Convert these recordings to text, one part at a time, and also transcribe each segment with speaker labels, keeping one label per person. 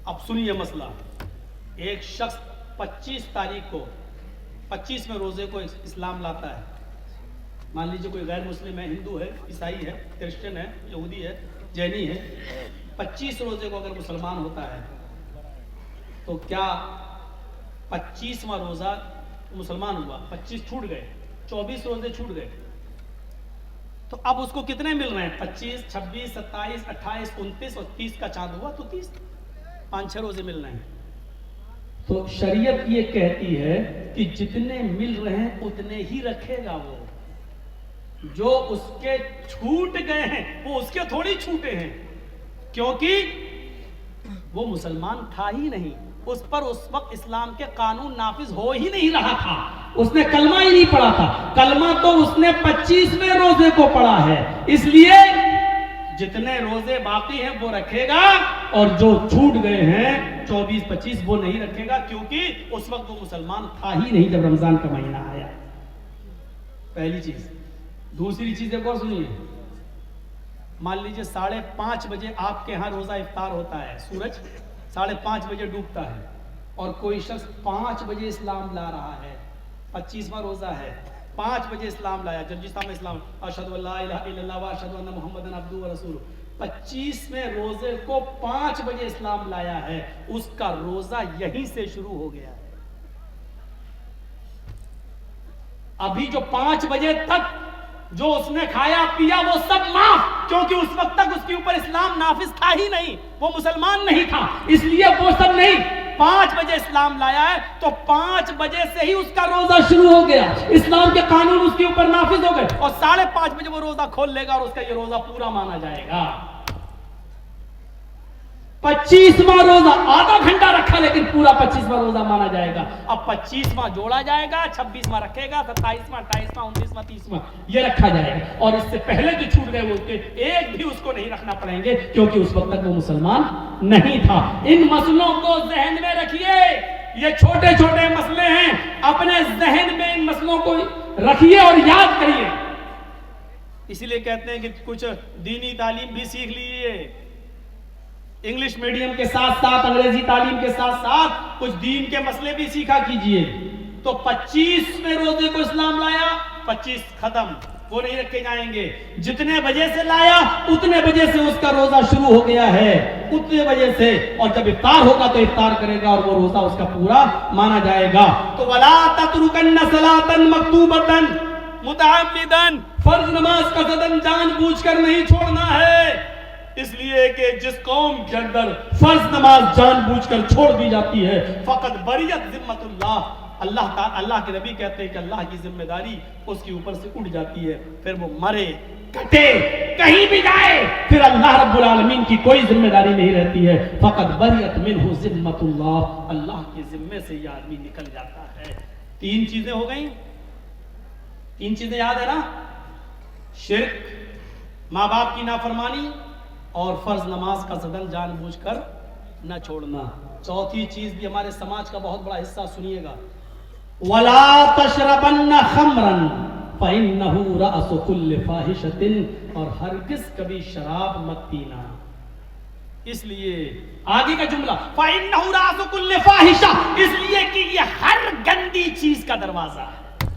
Speaker 1: اب سنیے مسئلہ. ایک شخص 25 تاریخ کو 25ویں روزے کو اسلام لاتا ہے. مان لیجیے کوئی غیر مسلم ہے, ہندو ہے, عیسائی ہے, کرسچن ہے, یہودی ہے, جینی ہے, 25 روزے کو اگر مسلمان ہوتا ہے تو کیا 25واں روزہ مسلمان ہوا, 25 چھوٹ گئے, 24 روزے چھوٹ گئے, تو اب اس کو کتنے مل رہے ہیں؟ 25, 26, 27, 28, 29 اور 30 کا چاند ہوا تو 30, 5-6 روزے مل رہے ہیں. تو شریعت یہ کہتی ہے کہ جتنے مل رہے ہیں اتنے ہی رکھے گا. وہ جو اس کے چھوٹ گئے ہیں وہ اس کے تھوڑی چھوٹے ہیں, کیونکہ وہ مسلمان تھا ہی نہیں, اس پر اس وقت اسلام کے قانون نافذ ہو ہی نہیں رہا تھا, اس نے کلمہ ہی نہیں پڑھا تھا. کلمہ تو اس نے 25ویں روزے کو پڑھا ہے, اس لیے جتنے روزے باقی ہیں وہ رکھے گا, اور جو چھوٹ گئے ہیں 24-25 وہ نہیں رکھے گا, کیونکہ اس وقت وہ مسلمان تھا ہی نہیں جب رمضان کا مہینہ آیا. پہلی چیز. دوسری چیز ایک اور سنیے. مان لیجئے 5:30 بجے آپ کے ہاں روزہ افطار ہوتا ہے, سورج 5:30 بجے ڈوبتا ہے, اور کوئی شخص 5 بجے اسلام لا رہا ہے, 25واں روزہ ہے, 5 بجے اسلام لایا, جب جس میں اسلام اشہد ان لا الہ الا اللہ و اشہد ان محمدن عبدہ و رسولہ, 25ویں روزے کو 5 بجے اسلام لایا ہے, اس کا روزہ یہیں سے شروع ہو گیا ہے. ابھی جو 5 بجے تک جو اس نے کھایا پیا وہ سب معاف, کیونکہ اس وقت تک اس کے اوپر اسلام نافذ تھا ہی نہیں, وہ مسلمان نہیں تھا, اس لیے وہ سب نہیں. 5 بجے اسلام لایا ہے تو 5 بجے سے ہی اس کا روزہ شروع ہو گیا, اسلام کے قانون اس کے اوپر نافذ ہو گئے, اور 5:30 بجے وہ روزہ کھول لے گا اور اس کا یہ روزہ پورا مانا جائے گا. 25واں روزہ آدھا گھنٹہ رکھا لیکن پورا 25واں روزہ مانا جائے گا. اب 25واں جوڑا جائے گا, 26واں رکھے گا, 27واں, 28واں, 29واں, 30واں یہ رکھا جائے گا, اور اس سے پہلے جو چھوٹ گئے وہ ایک بھی اس کو نہیں رکھنا پڑیں گے, کیونکہ اس وقت تک وہ مسلمان نہیں تھا. ان مسئلوں کو ذہن میں رکھیے, یہ چھوٹے چھوٹے مسئلے ہیں, اپنے ذہن میں ان مسئلوں کو رکھیے اور یاد کریے. اسی لیے کہتے ہیں کہ کچھ دینی تعلیم بھی سیکھ لیجیے, انگلش میڈیم کے ساتھ ساتھ انگریزی تعلیم کے ساتھ ساتھ کچھ دین کے مسئلے بھی سیکھا کیجئے. تو 25ویں روزے کو اسلام لایا, 25 ختم, وہ نہیں رکھے جائیں گے. جتنے بجے سے لایا اتنے بجے سے اس کا روزہ شروع ہو گیا ہے, اتنے بجے سے, اور جب افطار ہوگا تو افطار کرے گا اور وہ روزہ اس کا پورا مانا جائے گا. تو وَلَا تَتْرُكَنَّ صَلَاةً مَكْتُوبَةً مُتَعَمِّدًا, فرض نماز کا قصداً جان بوجھ کر نہیں چھوڑنا ہے, اس لیے کہ جس قوم کے اندر فرض نماز جان بوجھ کر چھوڑ دی جاتی ہے فقط بریت ذمت اللہ, اللہ کے نبی کہتے ہیں کہ اللہ کی ذمہ داری اس کے اوپر سے اٹھ جاتی ہے, پھر وہ مرے کٹے کہیں بھی جائے پھر اللہ رب العالمین کی کوئی ذمہ داری نہیں رہتی ہے. فقط بریت منہ ذمت اللہ, اللہ کے ذمے سے یہ آدمی نکل جاتا ہے. 3 چیزیں ہو گئیں, 3 چیزیں یاد ہے نا, شرک, ماں باپ کی نافرمانی, اور فرض نماز کا قصداً جان بوجھ کر نہ چھوڑنا. چوتھی چیز بھی ہمارے سماج کا بہت بڑا حصہ, سنیے گا, وَلَا تَشْرَبَنَّ خَمْرًا فَإِنَّهُ رَأْسُ كُلِّ فَاحِشَةٍ, اور ہرگز کبھی شراب مت پینا. اس لیے آگے کا جملہ فَإِنَّهُ رَأْسُ كُلِّ فَاحِشَةٍ, اس لیے کہ یہ ہر گندی چیز کا دروازہ ہے.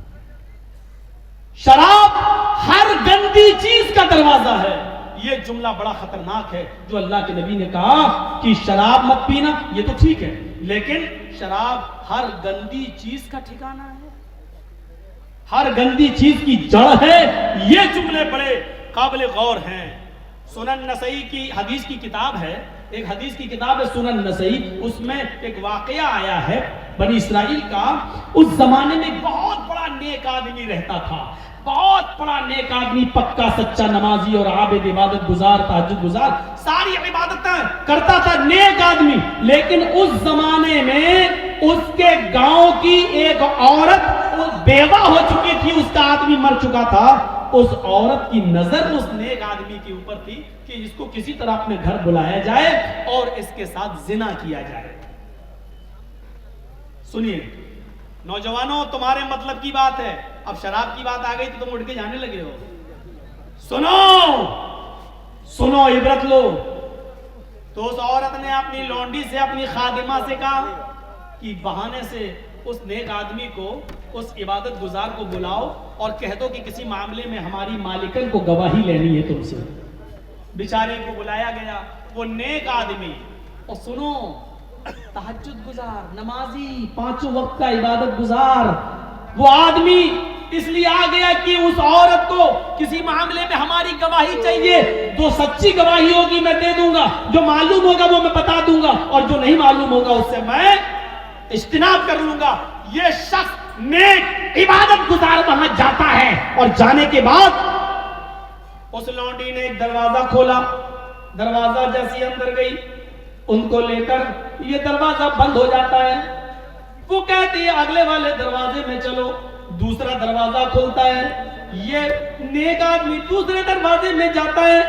Speaker 1: شراب ہر گندی چیز کا دروازہ ہے. یہ جملہ بڑا خطرناک ہے جو اللہ کے نبی نے کہا کہ شراب مت پینا, یہ تو ٹھیک ہے, لیکن شراب ہر گندی چیز کا ٹھکانہ ہے, ہر گندی چیز کی جڑ ہے. یہ جملے بڑے قابل غور ہیں. سنن نسائی کی حدیث کی کتاب ہے, ایک حدیث کی کتاب ہے سنن نسائی, اس میں ایک واقعہ آیا ہے بنی اسرائیل کا. اس زمانے میں ایک بہت بڑا نیک آدمی رہتا تھا, بہت بڑا نیک آدمی, پکا سچا نمازی اور عابد, عبادت گزار, تہجد گزار, ساری عبادتیں کرتا تھا, نیک آدمی. لیکن اس زمانے میں اس کے گاؤں کی ایک عورت بیوہ ہو چکی تھی, اس کا آدمی مر چکا تھا. اس عورت کی نظر اس نیک آدمی کے اوپر تھی کہ اس کو کسی طرح اپنے گھر بلایا جائے اور اس کے ساتھ زنا کیا جائے. سنیے نوجوانوں, تمہارے مطلب کی بات ہے, اب شراب کی بات آ گئی تو تم اٹھ کے جانے لگے ہو. سنو عبرت لو. تو اس عورت نے اپنی لونڈی سے, اپنی خادمہ سے کہا کہ بہانے سے اس نیک آدمی کو, اس عبادت گزار کو بلاؤ اور کہہ دو کہ کسی معاملے میں ہماری مالکن کو گواہی لینی ہے تم سے. بیچارے کو بلایا گیا, وہ نیک آدمی, اور سنو تہجد گزار, نمازی, 5 وقت کا عبادت گزار, وہ آدمی اس لیے آ گیا کہ اس عورت کو کسی معاملے میں ہماری گواہی چاہیے, جو سچی گواہی ہوگی میں دے دوں گا, جو معلوم ہوگا وہ میں بتا دوں گا, اور جو نہیں معلوم ہوگا اس سے میں اجتناب کر لوں گا. یہ شخص نیک عبادت گزار وہاں جاتا ہے, اور جانے کے بعد اس لونڈی نے ایک دروازہ کھولا. دروازہ جیسی اندر گئی, ان کو لے کر یہ دروازہ بند ہو جاتا ہے. وہ کہتی ہے اگلے والے دروازے میں چلو. دوسرا دروازہ کھولتا ہے, یہ نیک آدمی دوسرے دروازے میں جاتا ہے,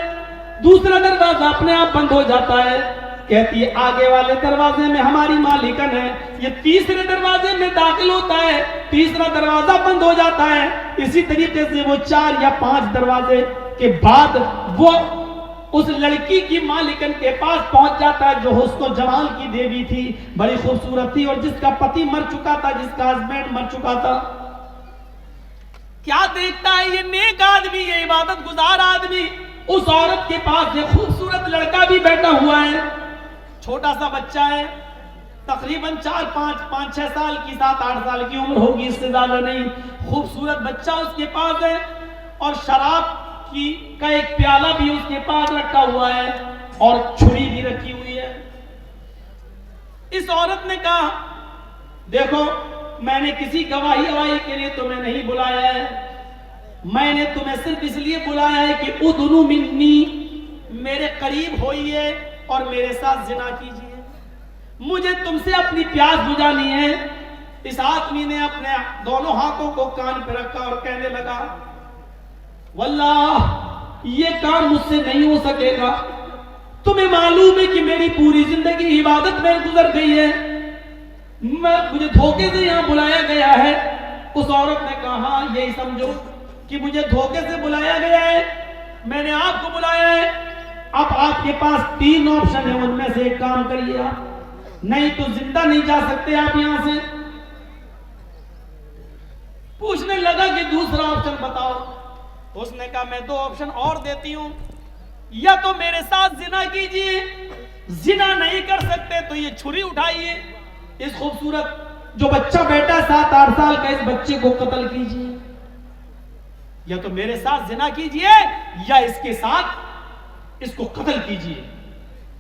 Speaker 1: دوسرا دروازہ اپنے آپ بند ہو جاتا ہے. کہتی ہے آگے والے دروازے میں ہماری مالکن ہے. یہ تیسرے دروازے میں داخل ہوتا ہے, تیسرا دروازہ بند ہو جاتا ہے. اسی طریقے سے وہ 4 یا 5 دروازے کے بعد وہ اس لڑکی کی مالکن کے پاس پہنچ جاتا ہے, جو حسن و جمال کی دیوی تھی, بڑی خوبصورت تھی, اور جس کا پتی مر چکا تھا, جس کا ہسبینڈ مر چکا تھا. کیا دیکھتا ہے یہ نیک آدمی, یہ عبادت گزار آدمی, اس عورت کے پاس یہ خوبصورت لڑکا بھی بیٹھا ہوا ہے, چھوٹا سا بچہ ہے, تقریباً 5-6 سال کی, 7-8 سال کی عمر ہوگی, اس سے زیادہ نہیں. خوبصورت بچہ اس کے پاس ہے, اور شراب کا ایک پیالہ بھی اس کے پاس رکھا ہوا ہے, اور چھری بھی رکھی ہوئی ہے. اس عورت نے کہا دیکھو میں نے کسی گواہی کے لیے تمہیں نہیں بلایا ہے, میں نے تمہیں صرف اس لیے بلایا ہے کہ ادنو منی, میرے قریب ہوئیے اور میرے ساتھ زنا کیجئے, مجھے تم سے اپنی پیاس بجھانی ہے. اس آدمی نے اپنے دونوں ہاتھوں کو کان پہ رکھا اور کہنے لگا واللہ یہ کام مجھ سے نہیں ہو سکے گا. تمہیں معلوم ہے کہ میری پوری زندگی عبادت میں گزر گئی ہے, مجھے دھوکے سے یہاں بلایا گیا ہے. اس عورت نے کہا یہی سمجھو کہ مجھے دھوکے سے بلایا گیا ہے, میں نے آپ کو بلایا ہے. اب آپ کے پاس 3 آپشن ہیں, ان میں سے ایک کام کریے آپ, نہیں تو زندہ نہیں جا سکتے آپ یہاں سے. پوچھنے لگا کہ دوسرا آپشن بتاؤ. اس نے کہا میں 2 آپشن اور دیتی ہوں, یا تو میرے ساتھ زنا کیجئے, زنا نہیں کر سکتے تو یہ چھری اٹھائیے, اس خوبصورت جو بچہ بیٹا 7-8 سال کا اس بچے کو قتل کیجئے, یا تو میرے ساتھ زنا کیجئے یا اس کے ساتھ اس کو قتل کیجئے.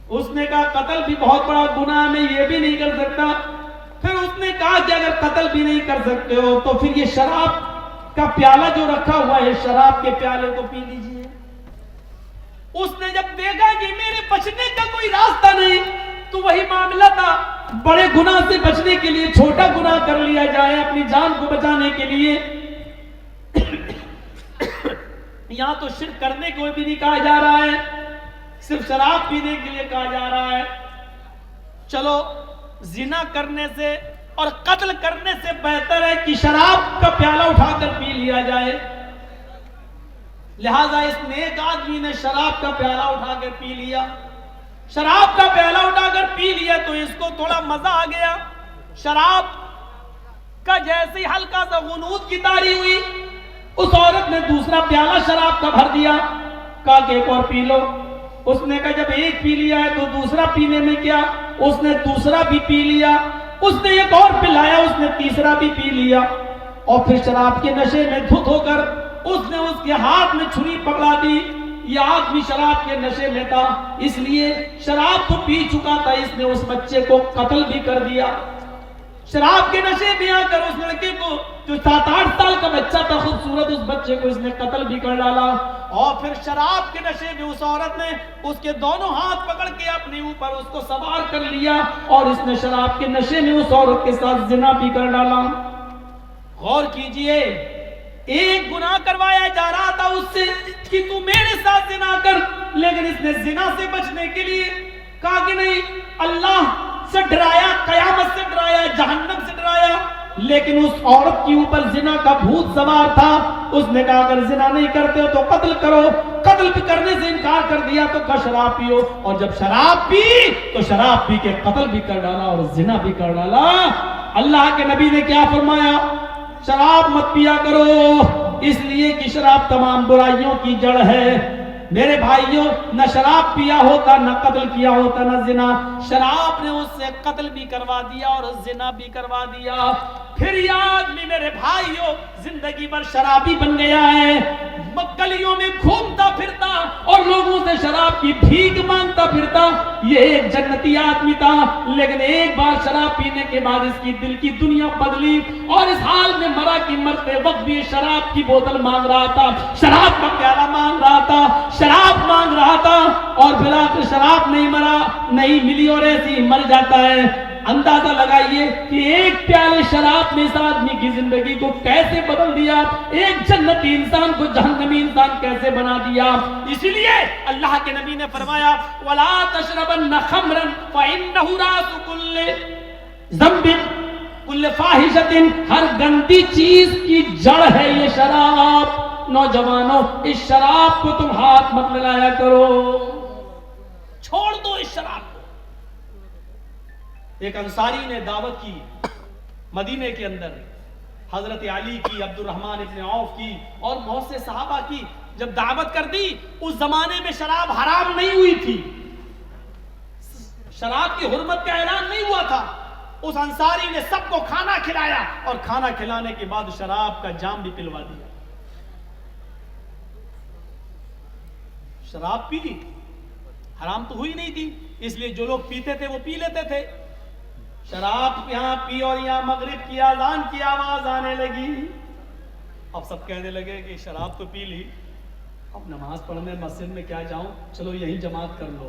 Speaker 1: اس نے کہا قتل بھی بہت بڑا گناہ, میں یہ بھی نہیں کر سکتا. پھر اس نے کہا کہ اگر قتل بھی نہیں کر سکتے ہو تو پھر یہ شراب کا پیالہ جو رکھا ہوا ہے, شراب کے پیالے کو پی لیجئے. اس نے جب دیکھا کہ میرے بچنے کا کوئی راستہ نہیں, تو وہی معاملہ تھا, بڑے گناہ سے بچنے کے لیے چھوٹا گناہ کر لیا جائے اپنی جان کو بچانے کے لیے. یہاں تو شرک کرنے کو بھی نہیں کہا جا رہا ہے, صرف شراب پینے کے لیے کہا جا رہا ہے. چلو زنا کرنے سے اور قتل کرنے سے بہتر ہے کہ شراب کا پیالہ اٹھا کر پی لیا جائے. لہذا اس نیک آدمی نے شراب کا پیالہ اٹھا کر پی لیا. شراب کا پیالہ اٹھا کر پی لیا تو اس کو تھوڑا مزہ آ گیا. شراب کا جیسے ہلکا سا غنود کی طاری ہوئی, اس عورت نے دوسرا پیالہ شراب کا بھر دیا, کہا کہ ایک اور پی لو. اس نے کہا جب ایک پی لیا ہے تو دوسرا پینے میں کیا. اس نے دوسرا بھی پی لیا, اس نے ایک اور پلایا, اس نے تیسرا بھی پی لیا, اور پھر شراب کے نشے میں دھت ہو کر اس نے اس کے ہاتھ میں چھری پکڑا دی. یہ آدمی شراب کے نشے میں تھا, اس لیے شراب تو پی چکا تھا, اس نے اس بچے کو قتل بھی کر دیا. شراب کے نشے میں آ کر اس لڑکے کو جو 7-8 سال کا بچہ تھا خوبصورت, اس بچے کو اس نے قتل بھی کر ڈالا. اور پھر شراب کے نشے میں اس عورت نے اس کے دونوں ہاتھ پکڑ کے اپنے اوپر اس کو سوار کر لیا, اور اس نے شراب کے نشے میں اس عورت کے ساتھ زنا بھی کر ڈالا. غور کیجئے, ایک گناہ کروایا جا رہا تھا اس سے کہ تو میرے ساتھ زنا کر, لیکن اس نے زنا سے بچنے کے لیے کہا کہ نہیں, اللہ سے ڈرایا, قیامت سے ڈرایا, جہنم سے ڈرایا. لیکن اس عورت کے اوپر زنا کا بھوت سوار تھا. اس نے کہا اگر زنا نہیں کرتے ہو تو قتل کرو, قتل بھی کرنے سے انکار کر دیا تو کہا شراب پیو، اور جب شراب پی تو شراب پی کے قتل بھی کر ڈالا اور زنا بھی کر ڈالا۔ اللہ کے نبی نے کیا فرمایا؟ شراب مت پیا کرو، اس لیے کہ شراب تمام برائیوں کی جڑ ہے۔ میرے بھائیوں، نہ شراب پیا ہوتا، نہ قتل کیا ہوتا، نہ زنا، شراب نے اس سے قتل بھی کروا دیا اور زنا بھی کروا دیا۔ پھر یہ آدمی میرے بھائیوں زندگی بھر شرابی بن گیا ہے، گلیوں میں گھومتا پھرتا اور لوگوں سے شراب کی بھیک مانگتا پھرتا۔ یہ ایک جنتی آدمی تھا، لیکن ایک بار شراب پینے کے بعد اس کی دل کی دنیا بدلی اور اس حال میں مرا کہ مرتے وقت بھی شراب کی بوتل مانگ رہا تھا، شراب کا پیالہ مانگ رہا تھا، شراب مانگ رہا تھا، اور پھر آخر شراب نہیں ملی اور ایسی مر جاتا ہے۔ اندازہ لگائیے کہ ایک پیالے شراب میں اس آدمی کی زندگی کو کیسے بدل دیا، ایک جنتی انسان کو جہنمی انسان کیسے بنا دیا۔ اسی لیے اللہ کے نبی نے فرمایا وَلَا تَشْرَبَنَّ خَمْرًا فَإِنَّهُ رَأْسُ كُلِّ ذَنبٍ كُلِّ فَاحِشَةٍ، ہر گندی چیز کی جڑ ہے یہ شراب۔ نوجوانوں، اس شراب کو تم ہاتھ مت ملایا کرو، چھوڑ دو اس شراب کو۔ ایک انصاری نے دعوت کی مدینے کے اندر، حضرت علی کی، عبد الرحمن ابن عوف کی اور بہت سے صحابہ کی جب دعوت کر دی۔ اس زمانے میں شراب حرام نہیں ہوئی تھی، شراب کی حرمت کا اعلان نہیں ہوا تھا۔ اس انصاری نے سب کو کھانا کھلایا اور کھانا کھلانے کے بعد شراب کا جام بھی پلوا دیا۔ شراب پی لی، حرام تو ہوئی نہیں تھی، اس لیے جو لوگ پیتے تھے وہ پی لیتے تھے۔ شراب یہاں پی اور یہاں مغرب کی اذان کی آواز آنے لگی۔ اب سب کہنے لگے کہ شراب تو پی لی، اب نماز پڑھنے مسجد میں کیا جاؤں، چلو یہی جماعت کر لو۔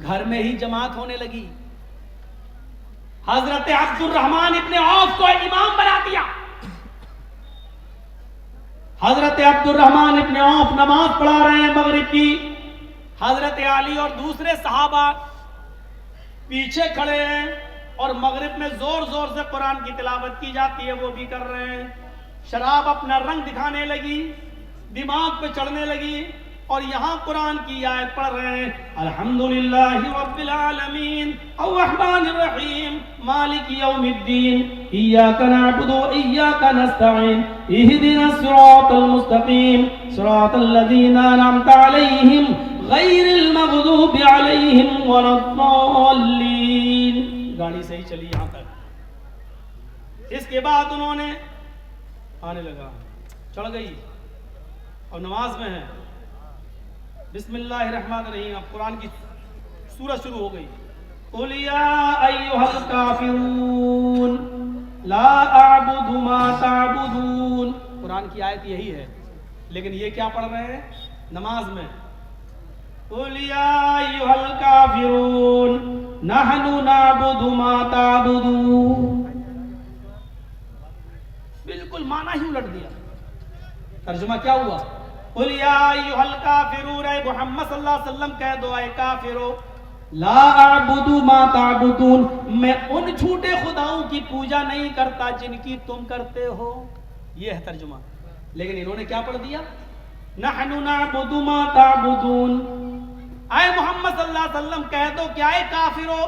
Speaker 1: گھر میں ہی جماعت ہونے لگی۔ حضرت عبد الرحمن ابن عوف کو امام بنا دیا۔ حضرت عبد الرحمن ابن عوف نماز پڑھا رہے ہیں مغرب کی، حضرت علی اور دوسرے صحابہ پیچھے کھڑے ہیں اور مغرب میں زور زور سے قرآن کی تلاوت کی جاتی ہے، وہ بھی کر رہے ہیں۔ شراب اپنا رنگ دکھانے لگی، دماغ پہ چڑھنے لگی، اور یہاں قرآن کی آیت پڑھ رہے ہیں الحمدللہ رب العالمین الرحمن الرحیم مالک یوم الدین ایاک نعبد و ایاک نستعین اہدنا الصراط المستقیم صراط الذین انعمت علیہم غیر المغضوب علیہم ولا الضالین۔ گاڑی صحیح چلی یہاں تک۔ اس کے بعد انہوں نے آنے لگا، چڑھ گئی اور نماز میں ہے۔ بسم اللہ الرحمن الرحیم، اب قرآن کی سورت شروع ہو گئی۔ قُلْ يَا أَيُّهَا الْكَافِرُونَ لَا أَعْبُدُ مَا تَعْبُدُونَ۔ قرآن کی آیت یہی ہے، لیکن یہ کیا پڑھ رہے ہیں نماز میں؟ قُلْ يَا أَيُّهَا الْكَافِرُونَ نَحْنُ نَعْبُدُ مَا تَعْبُدُونَ۔ بالکل معنی ہی الٹ دیا۔ ترجمہ کیا ہوا؟ قُلْ يَا أَيُّهَا الْكَافِرُونَ، اے محمد صلی اللہ علیہ وسلم کہہ دو اے کافرو، لا اعبد ما تعبدون، میں ان جھوٹے خداؤں کی پوجا نہیں کرتا جن کی تم کرتے ہو۔ یہ ہے ترجمہ، لیکن انہوں نے کیا پڑھ دیا؟ نحن نعبد ما تعبدون۔ اے محمد صلی اللہ علیہ وسلم کہہ دو کہ اے کافرو،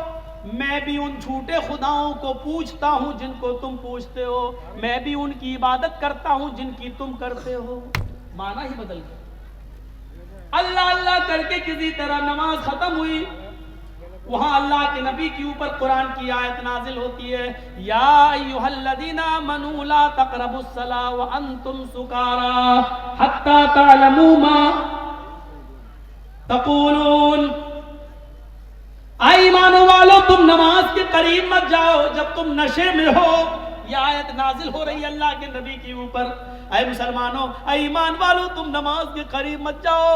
Speaker 1: میں بھی ان جھوٹے خداؤں کو پوجتا ہوں جن کو تم پوجتے ہو، میں بھی ان کی عبادت کرتا ہوں جن کی تم کرتے ہو۔ معنی ہی بدل گیا۔ اللہ اللہ کر کے کسی طرح نماز ختم ہوئی، وہاں اللہ کے نبی کے اوپر قرآن کی آیت نازل ہوتی ہے، یا ایھا الذین آمنوا لا تقربوا الصلاۃ وانتم سکارى حتی تعلموا ما تقولون۔ اے ایمان والو، تم نماز کے قریب مت جاؤ جب تم نشے میں ہو۔ یہ آیت نازل ہو رہی ہے اللہ کے نبی کے اوپر۔ اے مسلمانوں، اے ایمان والو، تم نماز کے قریب مت جاؤ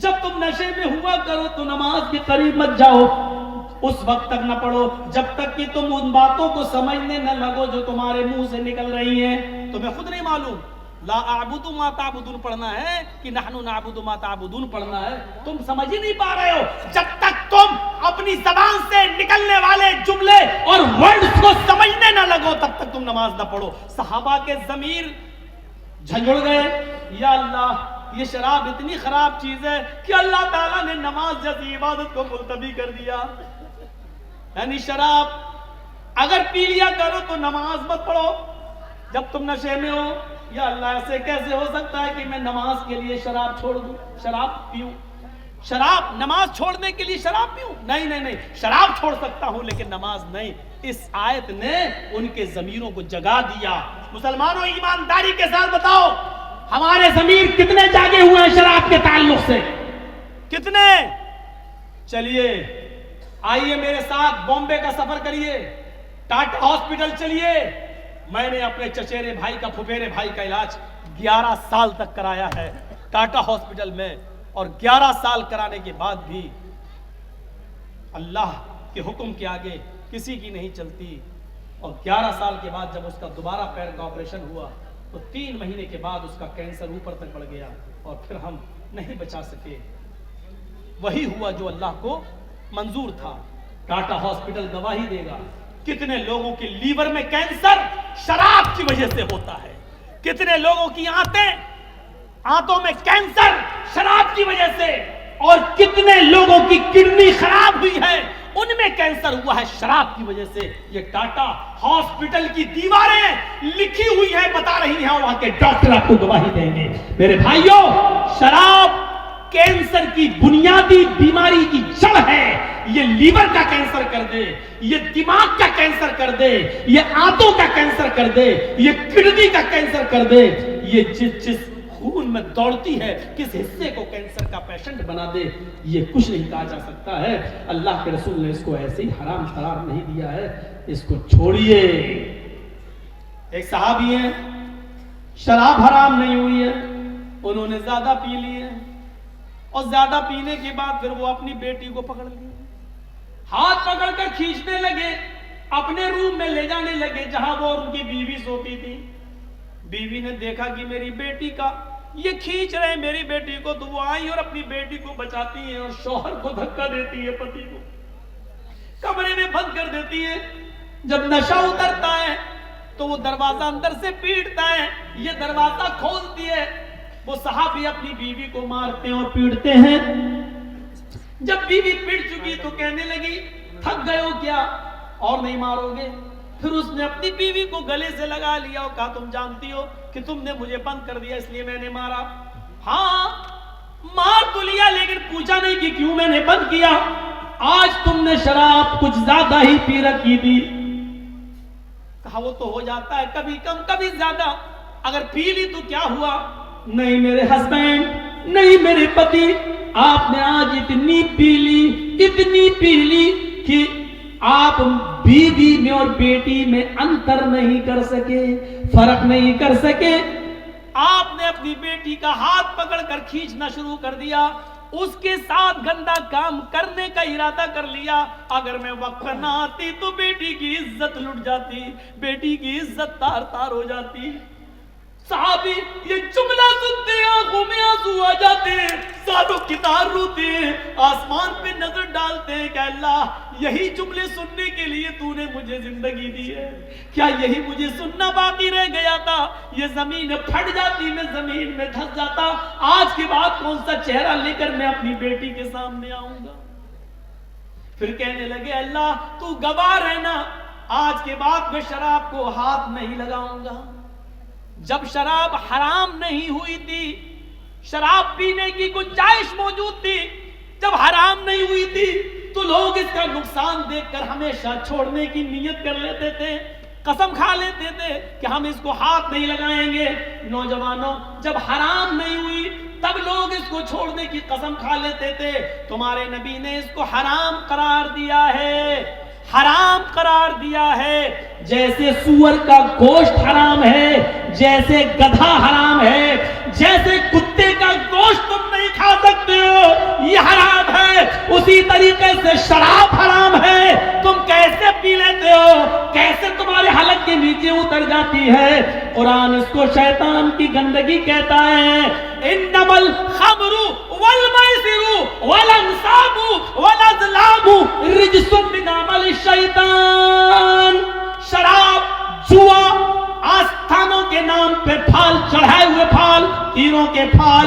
Speaker 1: جب تم نشے میں ہوا کرو، تو نماز کے قریب مت جاؤ، اس وقت تک نہ پڑھو جب تک کہ تم ان باتوں کو سمجھنے نہ لگو جو تمہارے منہ سے نکل رہی ہیں۔ تمہیں خود نہیں معلوم لا اعبد ما تعبدون پڑھنا ہے کہ نحن نعبد ما تعبدون پڑھنا ہے، تم سمجھ ہی نہیں پا رہے ہو۔ جب تک تم اپنی زبان سے نکلنے والے جملے اور ورڈز کو سمجھنے نہ لگو تب تک تم نماز نہ پڑھو۔ صحابہ کے ضمیر جھنجھڑ گئے، یا اللہ یہ شراب اتنی خراب چیز ہے کہ اللہ تعالیٰ نے نماز جیسی عبادت کو ملتوی کر دیا. یعنی شراب اگر پی لیا کرو تو نماز مت پڑھو جب تم نشے میں ہو. یا اللہ ایسے کیسے ہو سکتا ہے کہ میں نماز کے لیے شراب چھوڑ دوں, شراب پیوں, شراب نماز چھوڑنے کے لیے شراب پیوں؟ نہیں نہیں نہیں, شراب چھوڑ سکتا ہوں لیکن نماز نہیں. اس آیت نے ان کے ضمیروں کو جگا دیا. مسلمانوں ایمانداری کے ساتھ بتاؤ ہمارے ضمیر کتنے جاگے ہوئے ہیں شراب کے تعلق سے؟ کتنے؟ چلیے آئیے میرے ساتھ بامبے کا سفر کریے, ٹاٹا ہاسپٹل چلیے. میں نے اپنے چچیرے بھائی کا, پھپھیرے بھائی کا علاج 11 سال تک کرایا ہے ٹاٹا ہاسپٹل میں, اور 11 سال کرانے کے بعد بھی اللہ کے حکم کے آگے کسی کی نہیں چلتی. اور 11 سال کے بعد جب اس کا دوبارہ پیر کا آپریشن ہوا تو 3 مہینے کے بعد اس کا کینسر اوپر تک بڑھ گیا اور پھر ہم نہیں بچا سکے. وہی ہوا جو اللہ کو منظور تھا. ٹاٹا ہاسپٹل گواہی دے گا کتنے لوگوں کے لیور میں کینسر شراب کی وجہ سے ہوتا ہے, کتنے لوگوں کی آنتوں میں کینسر شراب کی وجہ سے, اور کتنے لوگوں کی کڈنی خراب ہوئی ہے ان میں کینسر ہوا ہے شراب کی وجہ سے. یہ ٹاٹا ہاسپٹل کی دیواریں لکھی ہوئی ہیں, بتا رہی ہیں, وہاں کے ڈاکٹر آپ کو گواہی دیں گے. میرے بھائیوں, شراب کینسر کی بنیادی بیماری کی جڑ ہے. یہ لیور کا کینسر کر دے, یہ دماغ کا کینسر کر دے, یہ آنتوں کا کینسر کر دے, یہ کڈنی کا کینسر کر دے. یہ جس خون میں دوڑتی ہے کس حصے کو کینسر کا پیشنٹ بنا دے, یہ کچھ نہیں کہا جا سکتا ہے. اللہ کے رسول نے اس کو ایسے ہی حرام قرار نہیں دیا ہے, اس کو چھوڑیے. ایک صحابی ہیں, شراب حرام نہیں ہوئی ہے, انہوں نے زیادہ پی لی ہے, اور زیادہ پینے کے بعد پھر وہ اپنی بیٹی کو پکڑ لی, ہاتھ پکڑ کر کھینچنے لگے, اپنے روم میں لے جانے لگے جہاں وہ اور ان کی بیوی سوتی تھی. بیوی نے دیکھا کہ میری بیٹی کا یہ کھینچ رہے ہیں میری بیٹی کو, تو وہ آئی اور اپنی بیٹی کو بچاتی ہیں اور شوہر کو دھکا دیتی ہے, پتی کو کمرے میں بند کر دیتی ہے. جب نشہ اترتا ہے تو وہ دروازہ اندر سے پیٹتا ہے, یہ دروازہ کھولتی ہے. وہ صحابی اپنی بیوی کو مارتے ہیں اور پیٹتے ہیں. جب بیوی پیٹ چکی تو کہنے لگی تھک گئے ہو کیا, اور نہیں مارو گے؟ پھر اس نے اپنی بیوی کو گلے سے لگا لیا اور کہا تم جانتی ہو کہ تم نے مجھے بند کر دیا اس لیے میں نے مارا. ہاں مار تو لیا لیکن پوچھا نہیں کہ کیوں میں نے بند کیا. آج تم نے شراب کچھ زیادہ ہی پی رکھی تھی. کہا وہ تو ہو جاتا ہے کبھی کم کبھی زیادہ, اگر پی لی تو کیا ہوا؟ نہیں میرے ہسبینڈ, نہیں میرے پتی, آپ نے آج اتنی پی لی کہ آپ بیوی میں اور بیٹی میں انتر نہیں کر سکے, فرق نہیں کر سکے. آپ نے اپنی بیٹی کا ہاتھ پکڑ کر کھینچنا شروع کر دیا, اس کے ساتھ گندا کام کرنے کا ارادہ کر لیا. اگر میں وقت نہ آتی تو بیٹی کی عزت لٹ جاتی, بیٹی کی عزت تار تار ہو جاتی. صحابی یہ جملہ سنتے آنکھوں میں آنسو آ جاتے ہیں, ساروں کی تار روتے ہیں, آسمان پہ نظر ڈالتے ہیں کہ اللہ یہی جملے سننے کے لیے تو نے مجھے زندگی دی ہے, کیا یہی مجھے سننا باقی رہ گیا تھا؟ یہ زمین پھٹ جاتی, میں زمین میں دھس جاتا, آج کے بعد کون سا چہرہ لے کر میں اپنی بیٹی کے سامنے آؤں گا؟ پھر کہنے لگے اللہ تو گواہ رہنا, آج کے بعد میں شراب کو ہاتھ نہیں لگاؤں گا. جب شراب حرام نہیں ہوئی تھی, شراب پینے کی گنجائش موجود تھی, جب حرام نہیں ہوئی تھی تو لوگ اس کا نقصان دیکھ کر ہمیشہ چھوڑنے کی نیت کر لیتے تھے, قسم کھا لیتے تھے کہ ہم اس کو ہاتھ نہیں لگائیں گے. نوجوانوں, جب حرام نہیں ہوئی تب لوگ اس کو چھوڑنے کی قسم کھا لیتے تھے. تمہارے نبی نے اس کو حرام قرار دیا ہے, حرام قرار دیا ہے. جیسے سور کا گوشت حرام ہے, جیسے گدھا حرام ہے, جیسے کتے کا گوشت تم نہیں کھا سکتے ہو یہ حرام ہے, اسی طریقے سے شراب حرام ہے. تم کیسے پی لیتے ہو, کیسے تمہارے حلق کے نیچے اتر جاتی ہے؟ قرآن اس کو شیطان کی گندگی کہتا ہے. انما الخمر والمیسر والانصاب والازلام رجس من عمل الشیطان. شراب, جوا, آستانوں کے نام پہ پھال چڑھائے ہوئے پھال, تیروں کے پھال,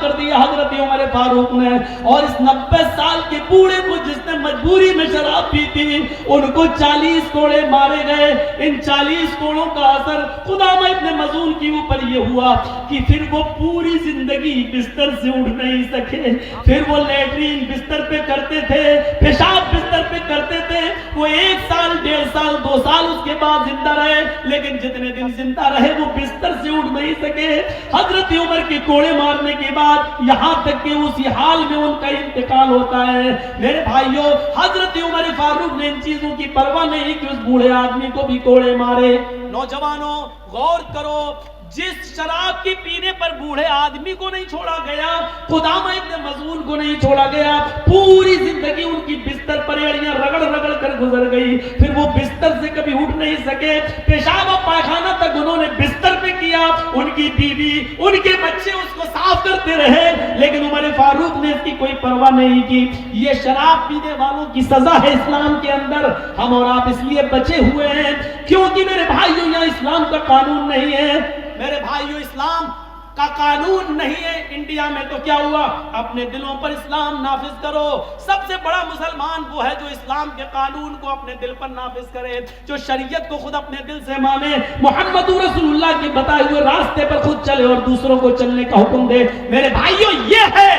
Speaker 1: کر دیا حضرت عمر فاروق نے، اور اس 90 سال کے بوڑھے کو جس نے مجبوری میں شراب پی تھی ان کو 40 کوڑے مارے گئے۔ ان 40 کوڑوں کا اثر قدامہ ابن مظعون کے اوپر یہ ہوا کہ پھر وہ پوری زندگی بستر سے اٹھ نہیں سکے۔ پھر وہ لیٹرین بستر پہ کرتے تھے، پیشاب بستر پہ کرتے تھے۔ وہ 1 سال 1.5 سال 2 سال اس کے بعد زندہ رہے، لیکن جتنے دن زندہ رہے وہ بستر سے اٹھ نہیں سکے۔ حضرت عمر کے کوڑے مارنے کے بعد یہاں تک کہ اسی حال میں ان کا انتقال ہوتا ہے۔ میرے بھائیوں، حضرت عمر فاروق نے ان چیزوں کی پرواہ نہیں کہ اس بوڑھے آدمی کو بھی کوڑے مارے۔ نوجوانوں غور کرو، جس شراب کی پینے پر بوڑھے آدمی کو نہیں چھوڑا گیا، قدامہ ابن مظعون کو نہیں چھوڑا گیا، پوری زندگی ان کی بستر پر ایڑیاں رگڑ رگڑ کر گزر گئی۔ پھر وہ بستر سے کبھی اٹھ نہیں سکے، پیشاب و پائخانہ تک انہوں نے بستر پہ کیا۔ ان کی بیوی، ان کے بچے اس کو صاف کرتے رہے، لیکن عمر فاروق نے اس کی کوئی پرواہ نہیں کی۔ یہ شراب پینے والوں کی سزا ہے اسلام کے اندر۔ ہم اور آپ اس لیے بچے ہوئے ہیں کیونکہ میرے بھائیوں یہاں اسلام کا قانون نہیں ہے۔ میرے بھائیوں، اسلام کا قانون نہیں ہے۔ انڈیا میں تو کیا ہوا؟ اپنے دلوں پر اسلام نافذ کرو۔ سب سے بڑا مسلمان وہ ہے جو اسلام کے قانون کو اپنے دل پر نافذ کرے، جو شریعت کو خود اپنے دل سے مانے، محمد رسول اللہ کے بتائے ہوئے راستے پر خود چلے اور دوسروں کو چلنے کا حکم دے۔ میرے بھائیوں، یہ ہے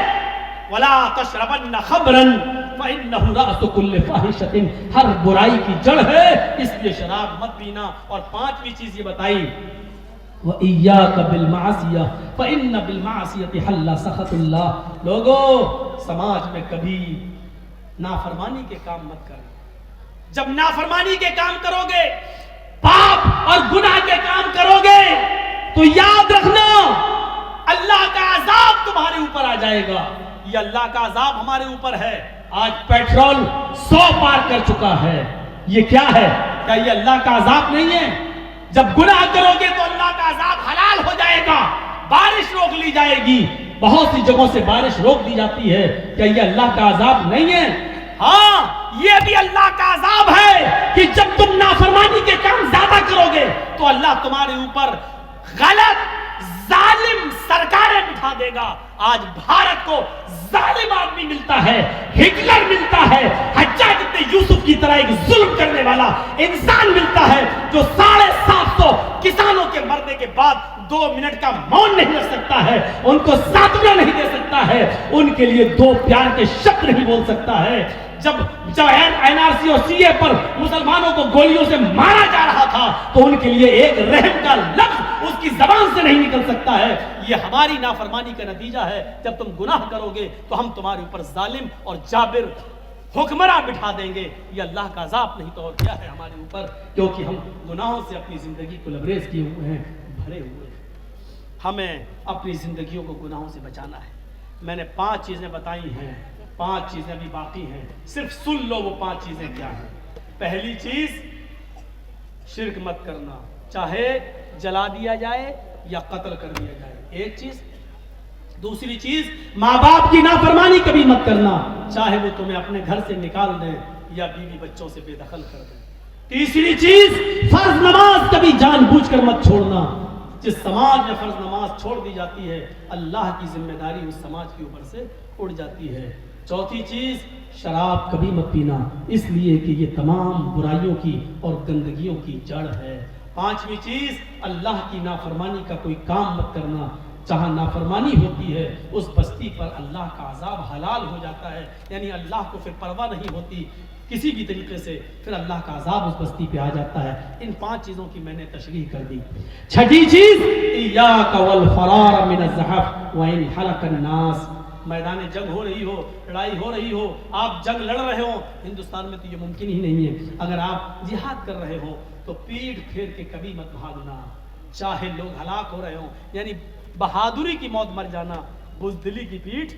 Speaker 1: وَلَا تَشْرَبَنَّ خَمْرًا فَإِنَّهُ رَأْسُ كُلِّ فَاحِشَةٍ، ہر برائی کی جڑ ہے، اس لیے شراب مت پینا۔ اور 5ویں چیز یہ بتائی، وَإِيَّاكَ بِالْمَعْصِيَةِ فَإِنَّ بِالْمَعْصِيَةِ حَلَّ سَخَطُ اللَّهِ۔ لوگوں، سماج میں کبھی نافرمانی کے کام مت کرو۔ جب نافرمانی کے کام کرو گے، پاپ اور گناہ کے کام کرو گے، تو یاد رکھنا اللہ کا عذاب تمہارے اوپر آ جائے گا۔ یہ اللہ کا عذاب ہمارے اوپر ہے۔ آج پیٹرول 100 پار کر چکا ہے، یہ کیا ہے؟ کیا یہ اللہ کا عذاب نہیں ہے؟ جب گناہ کرو گے تو اللہ کا عذاب حلال ہو جائے گا، بارش روک لی جائے گی۔ بہت سی جگہوں سے بارش روک دی جاتی ہے، کیا یہ اللہ کا عذاب نہیں ہے؟ ہاں، یہ بھی اللہ کا عذاب ہے کہ جب تم نافرمانی کے کام زیادہ کرو گے تو اللہ تمہارے اوپر غلط ظالم سرکاریں بٹھا دے گا۔ آج بھارت کو ظالم آدمی ملتا ہے، ہٹلر ملتا ہے، حجاج ابن یوسف کی طرح ایک ظلم کرنے والا انسان ملتا ہے جو 750 کسانوں کے مرنے کے بعد 2 منٹ کا مون نہیں رکھ سکتا ہے، ان کو ساتویہ نہیں دے سکتا ہے، ان کے لیے 2 پیار کے شبد نہیں بول سکتا ہے۔ جب NRC اور CA پر مسلمانوں کو گولیوں سے مارا جا رہا تھا تو ان کے لیے ایک رحم کا لفظ اس کی زبان سے نہیں نکل سکتا ہے۔ یہ ہماری نافرمانی کا نتیجہ ہے۔ جب تم گناہ کرو گے تو ہم تمہارے اوپر ظالم اور جابر حکمراں بٹھا دیں گے۔ یہ اللہ کا عذاب نہیں تو اور کیا ہے ہمارے اوپر، کیونکہ ہم گناہوں سے اپنی زندگی کو لبریز کیے ہوئے ہیں، بھرے ہوئے ہیں۔ ہمیں اپنی زندگیوں کو گناہوں سے بچانا ہے۔ میں نے 5 چیزیں بتائی ہیں، 5 چیزیں بھی باقی ہیں، صرف سن لو وہ 5 چیزیں کیا ہیں۔ پہلی چیز، شرک مت کرنا، چاہے جلا دیا جائے یا قتل کر دیا جائے، ایک چیز۔ دوسری چیز، ماں باپ کی نافرمانی کبھی مت کرنا، چاہے وہ تمہیں اپنے گھر سے نکال دیں یا بیوی بچوں سے بے دخل کر دیں۔ تیسری چیز، فرض نماز کبھی جان بوجھ کر مت چھوڑنا۔ جس سماج میں فرض نماز چھوڑ دی جاتی ہے، اللہ کی ذمہ داری اس سماج کے اوپر سے اڑ جاتی ہے۔ چوتھی چیز، شراب کبھی مت پینا، اس لیے کہ یہ تمام برائیوں کی اور گندگیوں کی جڑ ہے۔ 5ویں چیز، اللہ کی نافرمانی کا کوئی کام مت کرنا، جہاں نافرمانی ہوتی ہے اس بستی پر اللہ کا عذاب حلال ہو جاتا ہے، یعنی اللہ کو پھر پرواہ نہیں ہوتی کسی بھی طریقے سے، پھر اللہ کا عذاب اس بستی پہ آ جاتا ہے۔ ان 5 چیزوں کی میں نے تشریح کر دی۔ چھٹی چیز، ایاک والفرار من الزحف وان حلق الناس۔ میدان جنگ ہو رہی ہو، لڑائی ہو رہی ہو، آپ جنگ لڑ رہے ہو، ہندوستان میں تو یہ ممکن ہی نہیں ہے، اگر آپ جہاد کر رہے ہو تو پیٹھ پھیر کے کبھی مت بھاگنا، چاہے لوگ ہلاک ہو رہے ہوں، یعنی بہادری کی موت مر جانا، بزدلی کی پیٹھ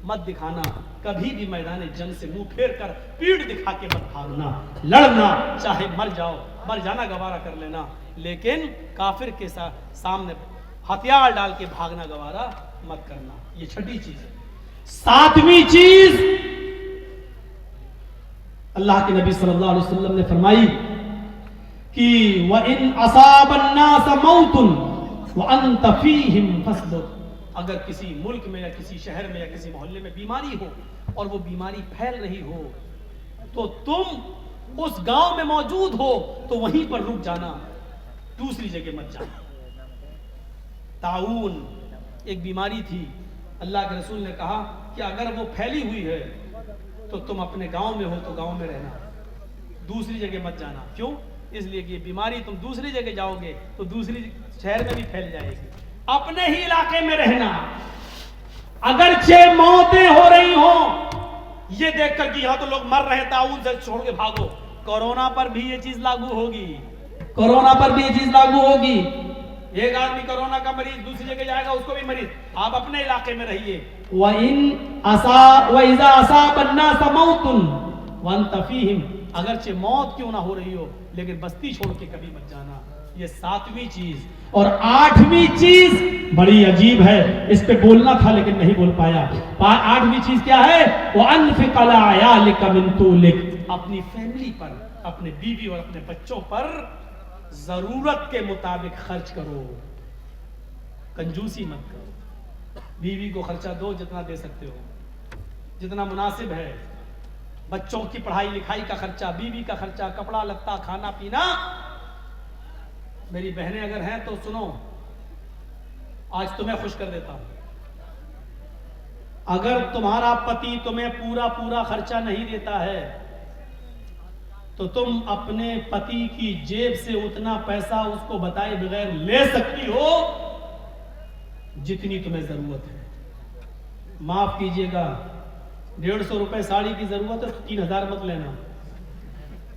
Speaker 1: مت دکھانا، کبھی بھی میدان جنگ سے منہ پھیر کر پیٹھ دکھا کے مت بھاگنا، لڑنا، چاہے مر جاؤ، مر جانا گوارا کر لینا، لیکن کافر کے سامنے ہتھیار ڈال کے بھاگنا گوارا مت کرنا۔ یہ چھٹی چیز ہے۔ 7ویں چیز، اللہ کے نبی صلی اللہ علیہ وسلم نے فرمائی کہ وَإِنْ أَصَابَ النَّاسَ مَوْتٌ وَأَنْتَ فِيهِمْ فَاصْبِرْ اگر کسی ملک میں یا کسی شہر میں یا کسی محلے میں بیماری ہو اور وہ بیماری پھیل رہی ہو تو تم اس گاؤں میں موجود ہو تو وہیں پر رک جانا، دوسری جگہ مت جانا۔ طاعون ایک بیماری تھی، اللہ کے رسول نے کہا کہ اگر وہ پھیلی ہوئی ہے تو تم اپنے گاؤں میں ہو تو گاؤں میں رہنا، دوسری جگہ مت جانا۔ کیوں؟ اس لیے کہ یہ بیماری تم دوسری جگہ جاؤ گے تو دوسری شہر میں بھی پھیل جائے گی۔ اپنے ہی علاقے میں رہنا، اگرچہ موتیں ہو رہی ہوں، یہ دیکھ کر کہ یہاں تو لوگ مر رہے طاعون سے، چھوڑ کے بھاگو۔ کورونا پر بھی یہ چیز لاگو ہوگی، کورونا پر بھی یہ چیز لاگو ہوگی۔ ایک آدمی کورونا کا مریض دوسری جگہ جائے گا، اس کو بھی مریض۔ آپ اپنے علاقے میں رہیے۔ وَإِذَا أَصَابَ النَّاسَ مَوْتٌ وَأَنْتَ فِيهِمْ، اگرچہ موت کیوں نہ ہو رہی ہو لیکن بستی چھوڑ کے کبھی مت جانا۔ یہ 7ویں چیز۔ اور 8ویں چیز بڑی عجیب ہے، اس پہ بولنا تھا لیکن نہیں بول پایا۔ 8ویں چیز کیا ہے؟ وَأَنْفِقْ عَلَىٰ عِيَالِكَ مِن طُولِكَ، اپنی فیملی پر، اپنے بیوی اور اپنے بچوں پر ضرورت کے مطابق خرچ کرو، کنجوسی مت کرو۔ بیوی کو خرچہ دو جتنا دے سکتے ہو، جتنا مناسب ہے۔ بچوں کی پڑھائی لکھائی کا خرچہ، بیوی کا خرچہ، کپڑا لتا، کھانا پینا۔ میری بہنیں اگر ہیں تو سنو، آج تمہیں خوش کر دیتا ہوں، اگر تمہارا پتی تمہیں پورا خرچہ نہیں دیتا ہے تو تم اپنے پتی کی جیب سے اتنا پیسہ اس کو بتائے بغیر لے سکتی ہو جتنی تمہیں ضرورت ہے۔ معاف کیجئے گا، 150 روپے ساڑی کی ضرورت ہے تو 3000 مت لینا۔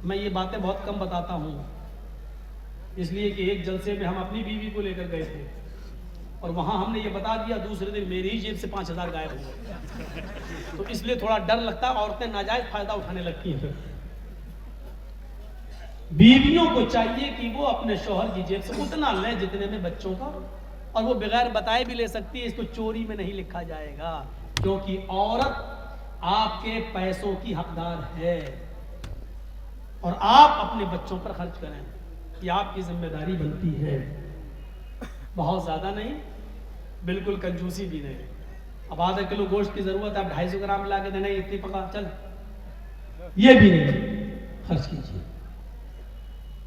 Speaker 1: میں یہ باتیں بہت کم بتاتا ہوں، اس لیے کہ ایک جلسے میں ہم اپنی بیوی کو لے کر گئے تھے اور وہاں ہم نے یہ بتا دیا، دوسرے دن میری ہی جیب سے 5000 غائب ہو گئے۔ تو اس لیے تھوڑا ڈر لگتا ہے، عورتیں ناجائز فائدہ اٹھانے لگتی ہیں۔ بیویوں کو چاہیے کہ وہ اپنے شوہر کی جیب سے اتنا لیں جتنے میں بچوں کا، اور وہ بغیر بتائے بھی لے سکتی ہے، اس کو چوری میں نہیں لکھا جائے گا، کیونکہ عورت آپ کے پیسوں کی حقدار ہے، اور آپ اپنے بچوں پر خرچ کریں، یہ آپ کی ذمہ داری بنتی ہے۔ بہت زیادہ نہیں، بالکل کنجوسی بھی نہیں۔ اب آدھا کلو گوشت کی ضرورت ہے، آپ 250 گرام لا کے دینا، اتنی پکا چل، یہ بھی نہیں خرچ کیجیے۔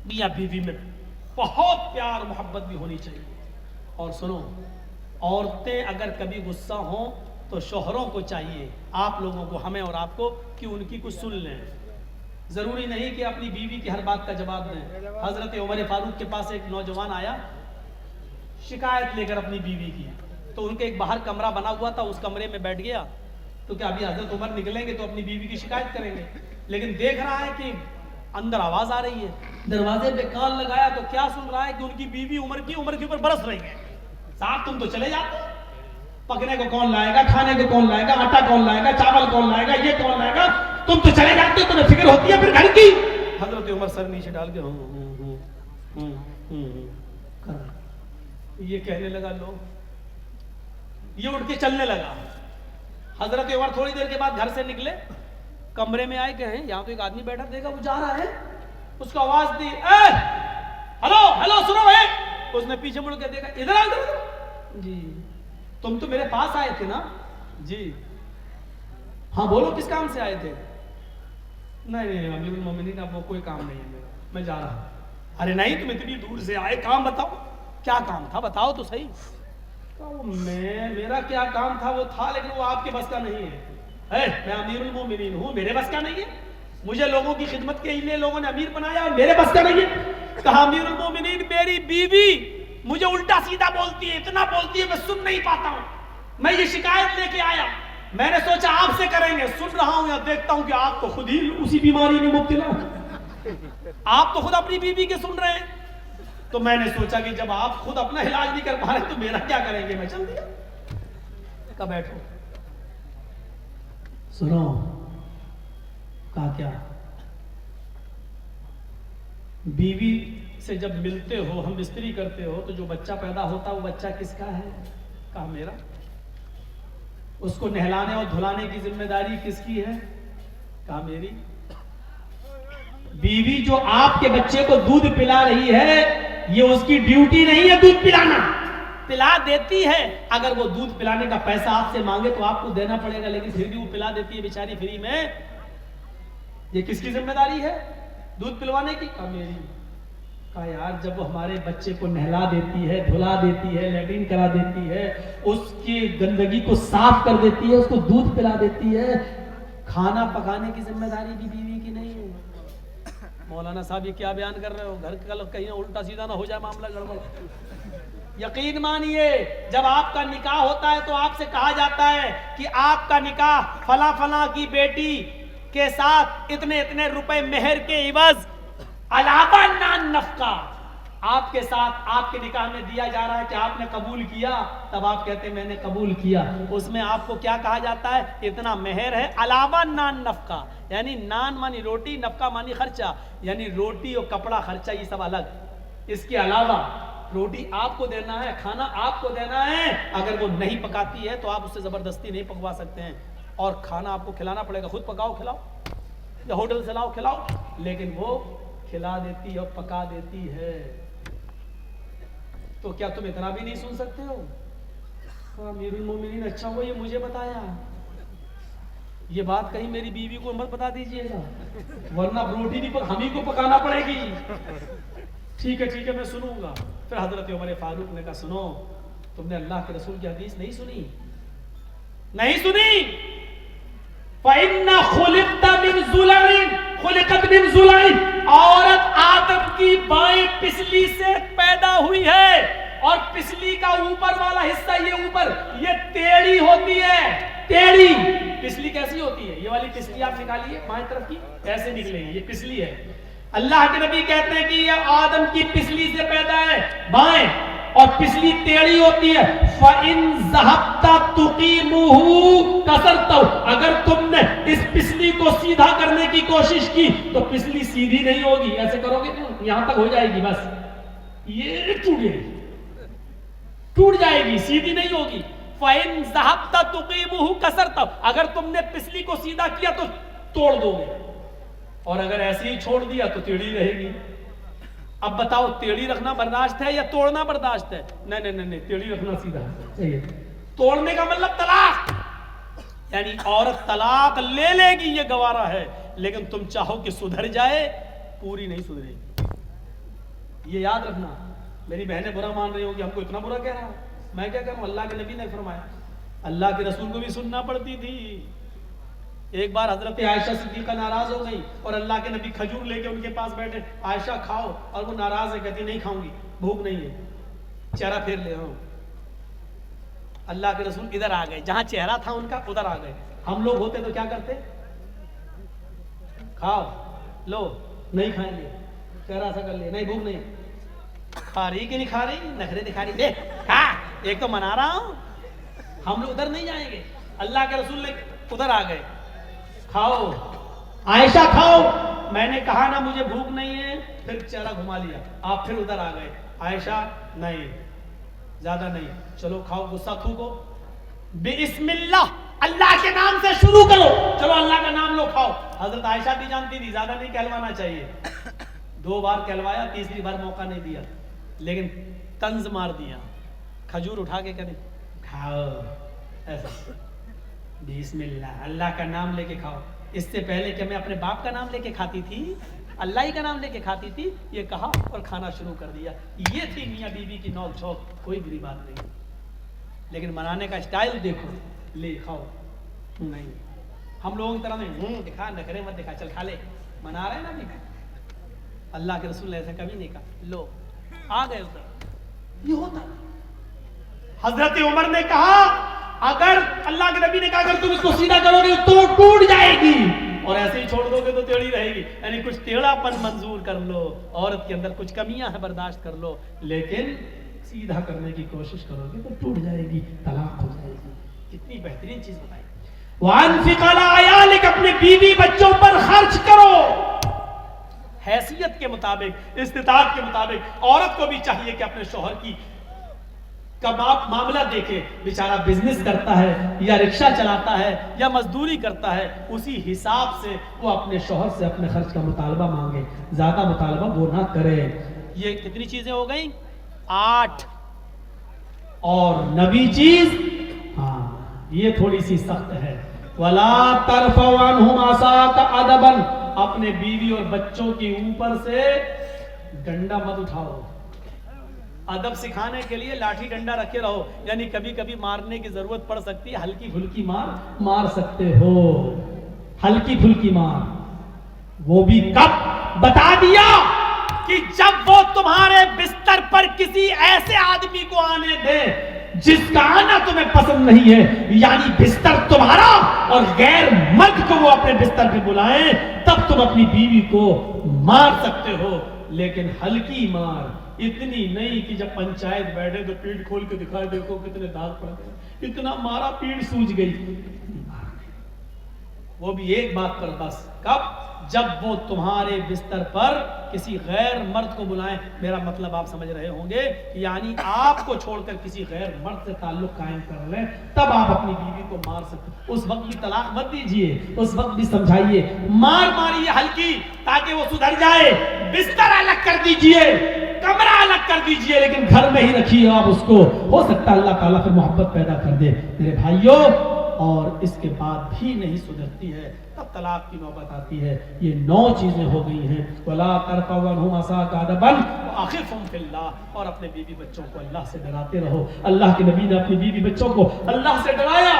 Speaker 1: میاں بیوی میں بہت پیار محبت بھی ہونی چاہیے۔ اور سنو، عورتیں اگر کبھی غصہ ہوں تو شوہروں کو چاہیے، آپ لوگوں کو، ہمیں اور آپ کو، کہ ان کی کچھ سن لیں۔ ضروری نہیں کہ اپنی بیوی کی ہر بات کا جواب دیں۔ حضرت عمر فاروق کے پاس ایک نوجوان آیا شکایت لے کر اپنی بیوی کی، تو ان کے ایک باہر کمرہ بنا ہوا تھا، اس کمرے میں بیٹھ گیا تو کیا ابھی حضرت عمر نکلیں گے تو اپنی بیوی کی شکایت کریں گے، لیکن دیکھ رہا ہے کہ اندر آواز آ رہی ہے، دروازے پہ کان لگایا تو کیا سن رہا ہے کہ ان کی بیوی عمر کے اوپر برس رہی ہے۔ صاحب تم تو چلے جاتے، پکنے کو کون لائے گا، کھانے کو کون لائے گا، آٹا کون لائے گا، چاول کون لائے گا، یہ کون لائے گا، تم تو چلے جاتے، تمہیں فکر ہوتی ہے پھر گھر کی۔ حضرت عمر سر نیچے ڈال کے یہ کہنے لگا، لو، یہ اٹھ کے چلنے لگا۔ حضرت عمر تھوڑی دیر کے بعد گھر سے نکلے، کمرے میں آئے، کہیں یہاں تو ایک آدمی بیٹھا، دیکھا وہ جا رہا ہے، اس کو آواز دی، اے ہلو سنو بھائی۔ اس نے پیچھے مڑ کے دیکھا، ادھر آ، جی تم تو میرے پاس آئے تھے نا؟ جی ہاں بولو کس کام سے آئے تھے؟ نہیں امیر المومنین اب وہ کوئی کام نہیں ہے میرا، میں جا رہا ہوں۔ ارے نہیں، تم اتنی دور سے آئے، کام بتاؤ، کیا کام تھا بتاؤ تو صحیح۔ میرا کیا کام تھا وہ تھا، لیکن وہ آپ کے بس کا نہیں ہے۔ میں امیر المومنین ہوں، میرے بس کا نہیں ہے، مجھے لوگوں کی خدمت کے لیے لوگوں نے امیر بنایا اور میرے بس کا نہیں ہے۔ کہا امیر المومنین میری بیوی مجھے الٹا سیدھا بولتی ہے، اتنا بولتی ہے میں سن نہیں پاتا ہوں، میں یہ شکایت لے کے آیا، میں نے سوچا آپ سے کریں گے، سن رہا ہوں یا دیکھتا ہوں کہ آپ تو خود ہی اسی بیماری میں مبتلا ہو، آپ تو خود اپنی بیوی کے سن رہے ہیں، تو میں نے سوچا کہ جب آپ خود اپنا علاج نہیں کر پا رہے تو میرا کیا کریں گے، میں چل دیا۔ کہا بیٹھو، سنو، کہا کیا؟ بیوی سے جب ملتے ہو، ہم بستری کرتے ہو، تو جو بچہ پیدا ہوتا ہے وہ بچہ کس کا ہے؟ کہا میرا۔ اس کو نہلانے اور دھلانے کی ذمہ داری کس کی ہے؟ کہا میری۔ بیوی جو آپ کے بچے کو دودھ پلا رہی ہے، یہ اس کی ڈیوٹی نہیں ہے دودھ پلانا، پلا دیتی ہے، اگر وہ دودھ پلانے کا پیسہ آپ سے مانگے تو آپ کو دینا پڑے گا، لیکن پھر بھی وہ پلا دیتی ہے بیچاری فری میں، یہ کس کی ذمہ داری ہے دودھ پلوانے کی؟ میری۔ کہا یار جب وہ ہمارے بچے کو نہلا دیتی ہے، دھلا دیتی ہے، لیٹرین کرا دیتی ہے، اس کی گندگی کو صاف کر دیتی ہے، اس کو دودھ پلا دیتی ہے، کھانا پکانے کی ذمہ داری بھی بیوی کی نہیں ہے؟ مولانا صاحب یہ کیا بیان کر رہے ہو؟ گھر کا کہیں الٹا سیدھا نہ ہو جائے معاملہ گڑبڑ۔ یقین مانیے جب آپ کا نکاح ہوتا ہے تو آپ سے کہا جاتا ہے کہ آپ کا نکاح فلاں فلاں کی بیٹی کے ساتھ اتنے اتنے روپے مہر کے عوض علاوہ نان نفقہ آپ کے ساتھ آپ کے نکاح میں دیا جا رہا ہے، کہ آپ نے قبول کیا؟ تب آپ کہتے ہیں میں نے قبول کیا۔ اس میں آپ کو کیا کہا جاتا ہے؟ اتنا مہر ہے علاوہ نان نفقہ، یعنی نان مانی روٹی، نفقہ مانی خرچہ، یعنی روٹی اور کپڑا خرچہ یہ سب الگ، اس کے علاوہ روٹی آپ کو دینا ہے، کھانا آپ کو دینا ہے، اگر وہ نہیں پکاتی ہے تو آپ اس سے زبردستی نہیں پکوا سکتے ہیں، اور کھانا آپ کو کھلانا پڑے گا، خود پکاؤ کھلاؤ یا ہوٹل سے لاؤ کھلاؤ، لیکن وہ کھلا دیتی ہے اور پکا دیتی ہے۔ تو کیا تم اتنا بھی نہیں سن سکتے ہو؟ امیر المومنین اچھا ہوا یہ مجھے بتایا، یہ بات کہیں میری بیوی کو مت بتا دیجئے گا، ورنہ روٹی نہیں ہم ہی کو پکانا پڑے گی۔ ٹھیک ہے میں سنوں گا۔ پھر حضرت عمر فاروق نے کہا سنو، تم نے اللہ کے رسول کی حدیث نہیں سنی؟ فَإِنَّ خُلِقْتَ مِنْ ضُلَعٍ خُلِقَتْ مِنْ ضُلَعٍ، عورت آدم کی بائیں پسلی سے پیدا ہوئی ہے، اور پسلی کا اوپر والا حصہ یہ اوپر یہ ٹیڑھی ہوتی ہے۔ ٹیڑھی پسلی کیسی ہوتی ہے؟ یہ والی پسلی آپ نکالیے بائیں طرف کی، ایسے نکلے گی، یہ پسلی ہے۔ اللہ کے نبی کہتے ہیں کہ یہ آدم کی پسلی سے پیدا ہے بائیں، اور پسلی ٹیڑھی ہوتی ہے۔ فَإِن ذَهَبْتَ تُقِيمُهُ كَسَرْتَهُ، اگر تم نے اس پسلی کو سیدھا کرنے کی کوشش کی تو پسلی سیدھی نہیں ہوگی، ایسے کرو گے یہاں تک ہو جائے گی، بس یہ ٹوٹ جائے گی، سیدھی نہیں ہوگی۔ فَإِن ذَهَبْتَ تُقِيمُهُ كَسَرْتَهُ، اگر تم نے پسلی کو سیدھا کیا تو توڑ دو گے، اور اگر ایسے ہی چھوڑ دیا تو ٹیڑھی رہے گی۔ اب بتاؤ ٹیڑھی رکھنا برداشت ہے یا توڑنا برداشت ہے؟ نہیں، ٹیڑھی رکھنا سیدھا ہے۔ توڑنے کا مطلب طلاق، یعنی عورت طلاق لے لے گی یہ گوارا ہے، لیکن تم چاہو کہ سدھر جائے، پوری نہیں سدھرے گی۔ یہ یاد رکھنا۔ میری بہنیں برا مان رہی ہوں کہ ہم کو اتنا برا کہہ رہا ہے، میں کیا کروں؟ اللہ کے نبی نے فرمایا، اللہ کے رسول کو بھی سننا پڑتی تھی۔ ایک بار حضرت عائشہ صدیقہ ناراض ہو گئی اور اللہ کے نبی کھجور لے کے ان کے پاس بیٹھے، عائشہ کھاؤ، اور وہ ناراض ہے، کہتی نہیں کھاؤں گی، بھوک نہیں ہے، چہرہ پھیر لے ہوں۔ اللہ کے رسول ادھر آ گئے، جہاں چہرہ تھا ان کا ادھر آ گئے۔ ہم لوگ ہوتے تو کیا کرتے؟ کھاؤ، لو، نہیں کھائیں گے، چہرہ ایسا کر لیا، نہیں بھوک نہیں، کھا رہی کہ نہیں کھا رہی، نخرے دکھا رہی، دے کھا، ایک تو منا رہا ہوں۔ ہم لوگ ادھر نہیں جائیں گے، اللہ کے رسول ادھر آ گئے، کھاؤ عائشہ کھاؤ، میں نے کہا نا مجھے بھوک نہیں ہے، پھر چہرہ گھما لیا، آپ پھر ادھر آ گئے، عائشہ نہیں، زیادہ نہیں، چلو کھاؤ، غصہ تھوکو، بسم اللہ، اللہ کے نام سے شروع کرو، چلو اللہ کا نام لو، کھاؤ۔ حضرت عائشہ بھی جانتی تھی زیادہ نہیں کہلوانا چاہیے، 2 بار کہلوایا، تیسری بار موقع نہیں دیا، لیکن طنز مار دیا، کھجور اٹھا کے کہنے کھاؤ، ایسا بسم اللہ، اللہ کا نام لے کے کھاؤ۔ اس سے پہلے کہ میں اپنے باپ کا نام لے کے کھاتی تھی، اللہ ہی کا نام لے کے کھاتی تھی، یہ کہا اور کھانا شروع کر دیا۔ یہ تھی میاں بیوی کی نوک جھوک، کوئی بری بات نہیں، لیکن منانے کا اسٹائل دیکھو، لے کھاؤ، نہیں ہم لوگوں کی طرح نہیں، دکھا نخرے مت دکھا، چل کھا لے، منا رہے ہیں نا بھی۔ اللہ کے رسول نے ایسا کبھی نہیں کہا، لو آ گئے ادھر، یہ ہوتا۔ حضرت عمر نے کہا اگر اللہ کے نبی نے کہا اگر تم اس کو سیدھا کرو گے تو ٹوٹ جائے گی، اور ایسے ہی چھوڑ دو گے تو ٹیڑھی رہے گی، یعنی کچھ ٹیڑھا پن منظور کر لو، عورت کے اندر کچھ کمیاں ہیں برداشت کر لو، لیکن سیدھا کرنے کی کوشش کرو گے تو ٹوٹ جائے گی، طلاق ہو جائے گی۔ کتنی بہترین چیز بتائی۔ وَأَنفِقْ عَلَىٰ عَيَالِكَ، اپنے بیوی بچوں پر خرچ کرو، حیثیت کے مطابق، استطاعت کے مطابق۔ عورت کو بھی چاہیے کہ اپنے شوہر کی معاملہ دیکھے، بیچارہ بزنس کرتا ہے یا رکشہ چلاتا ہے یا مزدوری کرتا ہے، اسی حساب سے وہ اپنے شوہر سے اپنے خرچ کا مطالبہ مانگے، زیادہ مطالبہ وہ نہ کرے۔ یہ کتنی چیزیں ہو گئیں؟ 8۔ اور نبی چیز ہاں یہ تھوڑی سی سخت ہے. وَلَا تَرْفَعْ عَنْهُمْ عَصَاكَ عَدَبًا، اپنے بیوی اور بچوں کے اوپر سے ڈنڈا مت اٹھاؤ. ادب سکھانے کے لیے لاٹھی ڈنڈا رکھے رہو، یعنی کبھی کبھی مارنے کی ضرورت پڑ سکتی ہے، ہلکی پھلکی مار سکتے ہو، ہلکی پھلکی مار. وہ بھی کب بتا دیا کہ جب وہ تمہارے بستر پر کسی ایسے آدمی کو آنے دے جس کا آنا تمہیں پسند نہیں ہے، یعنی بستر تمہارا اور غیر مرد کو وہ اپنے بستر پہ بلائیں، تب تم اپنی بیوی کو مار سکتے ہو. لیکن ہلکی مار، اتنی نہیں کہ جب پنچایت بیٹھے تو پیٹ کھول کے دکھائے دیکھو کتنے داغ پڑ گئے، اتنا مارا پیٹ سوج گئی. وہ بھی ایک بات پر بس، کب؟ جب وہ تمہارے بستر پر کسی غیر مرد کو بلائیں. میرا مطلب آپ سمجھ رہے ہوں گے، یعنی آپ کو چھوڑ کر کسی غیر مرد سے تعلق قائم کر لیں تب آپ اپنی بیوی کو مار سکتے. اس وقت بھی طلاق مت دیجیے، اس وقت بھی سمجھائیے، ماریے ہلکی تاکہ وہ سدھر جائے. بستر الگ کر دیجیے، کمرہ الگ کر دیجیے، لیکن گھر میں ہی رکھیے آپ اس کو. ہو سکتا ہے اللہ تعالیٰ پھر محبت پیدا کر دے. میرے بھائیوں، اور اس کے بعد بھی نہیں سدھرتی ہے تب طلاق کی نوبت آتی ہے. یہ 9 چیزیں ہو گئی ہیں. وَلَا تَرْفَعْ عَنْهُمْ عَصَاكَ عَدَبًا وَأَخِفْهُمْ فِي اللَّهِ، اور اپنے بیوی بچوں کو اللہ سے ڈراتے رہو. اللہ کے نبی نے اپنی بیوی بچوں کو اللہ سے ڈرایا.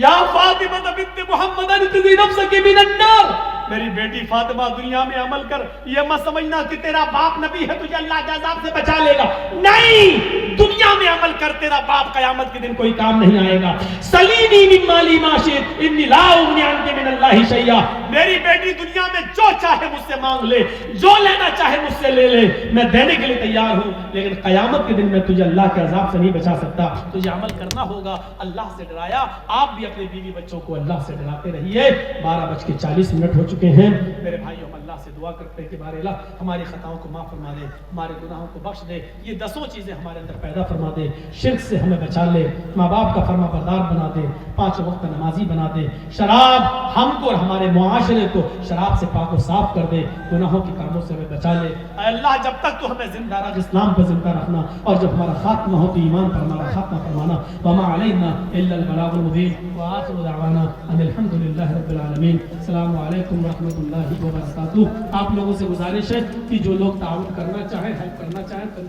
Speaker 1: یا فاطمہ بنت محمد انقذی نفسک من النار، میری بیٹی فاطمہ دنیا میں عمل کر، یہ مت سمجھنا کہ تیرا باپ نبی ہے تجھے اللہ کے عذاب سے بچا لے گا. نہیں، دنیا میں عمل کر، تیرا باپ قیامت کے دن کوئی کام نہیں آئے گا. سلینی من مالی ما شئت انی لا اغنی عنک من اللہ شیئا، میری بیٹی دنیا میں جو چاہے مجھ سے مانگ لے، جو لینا چاہے مجھ سے لے لے، میں دینے کے لیے تیار ہوں، لیکن قیامت کے دن میں تجھے اللہ کے عذاب سے نہیں بچا سکتا. تجھے عمل کرنا ہوگا. اللہ سے ڈرایا. آپ بھی اپنے بیوی بچوں کو اللہ سے ڈراتے رہیے. 12:40 ہو چکے ہیں. میرے بھائیوں، ہم اللہ سے دعا کرتے ہیں کہ بارے اللہ ہماری خطاؤں کو معاف فرما دے، ہمارے گناہوں کو بخش دے. یہ 10 چیزیں ہمارے اندر پیدا فرما دے. شرک سے ہمیں بچا لے، ماں باپ کا فرما بردار بنا دے، 5 وقت نمازی بنا دے. شراب ہم کو اور ہمارے معاشرے کو شراب سے پاک و صاف کر دے. گناہوں کے کاموں سے ہمیں بچا لے. اے اللہ، جب تک تو ہمیں زندہ رکھ، اسلام پر زندہ رکھنا، اور جب ہمارا خاتمہ ہو تو ایمان پر ہمارا خاتمہ فرمانا. وما علینا الا البلاغ المبین. وآخر دعوانا ان الحمد للہ رب العالمین. السلام علیکم ورحمۃ اللہ وبرکاتہ. آپ لوگوں سے گزارش ہے کہ جو لوگ تعاون کرنا چاہیں، ہیلپ کرنا چاہیں، تو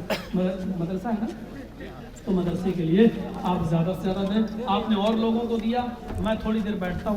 Speaker 1: مدرسہ ہے نا، تو مدرسے کے لیے آپ زیادہ سے زیادہ دیں. آپ نے اور لوگوں کو دیا، میں تھوڑی دیر بیٹھتا ہوں.